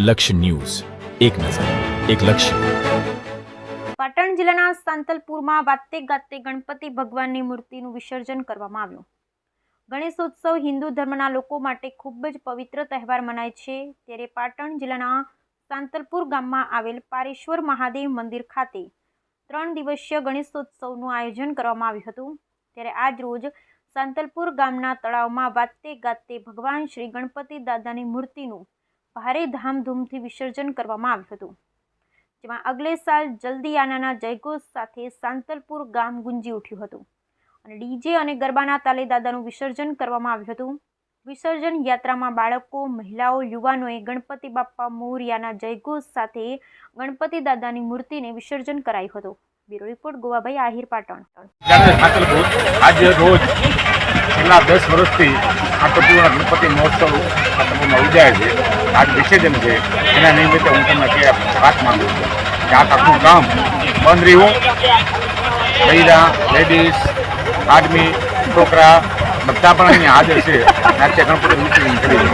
લક્ષ્ય ન્યૂઝ, એક નજર, એક લક્ષ્ય. પાટણ જિલ્લાના સાંતલપુરમાં વાતે ગાતે ગણપતિ ભગવાનની મૂર્તિનું વિસર્જન કરવામાં આવ્યું. ગણેશોત્સવ હિન્દુ ધર્મના લોકો માટે ખૂબ જ પવિત્ર તહેવાર મનાય છે. ત્યારે પાટણ જિલ્લાના સાંતલપુર ગામમાં આવેલ પારેશ્વર મહાદેવ મંદિર ખાતે 3 દિવસીય ગણેશોત્સવનું આયોજન કરવામાં આવ્યું હતું. ત્યારે આજ રોજ સાંતલપુર ગામના તળાવમાં વાતે ગાતે ભગવાન શ્રી ગણપતિ દાદાની મૂર્તિનું ભારે ધામધૂમથી વિસર્જન કરવામાં આવ્યું હતું. જેમાં અગલે સાલ જલ્દી આનાના જયઘોષ સાથે સાંતલપુર ગામ ગુંજી ઉઠ્યું હતું અને ડીજે અને ગરબાના તાલે દાદાનું વિસર્જન કરવામાં આવ્યું હતું. વિસર્જન યાત્રામાં બાળકો, મહિલાઓ, યુવાનોએ ગણપતિ બાપ્પા મોરયાના જયઘોષ સાથે ગણપતિ દાદાની મૂર્તિને વિસર્જન કરાયું હતું. Bureau report Govabhai Ahir, Patan. આજે રોજ છેલ્લા 10 વર્ષથી સાંતલપુરના ગણપતિ મહોત્સવ સાંતલપુરમાં ઉજાય છે. આજ વિસર્જન છે. એના નિમિત્તે હું તમને વાત માંગુ છું કે આ આખું ગામ બંધ રહ્યું. બૈરા, લેડીઝ, આદમી, છોકરા બધા પણ અહીંયા હાજર છે. નાટ્ય ગણપતિ મૂર્તિ કરી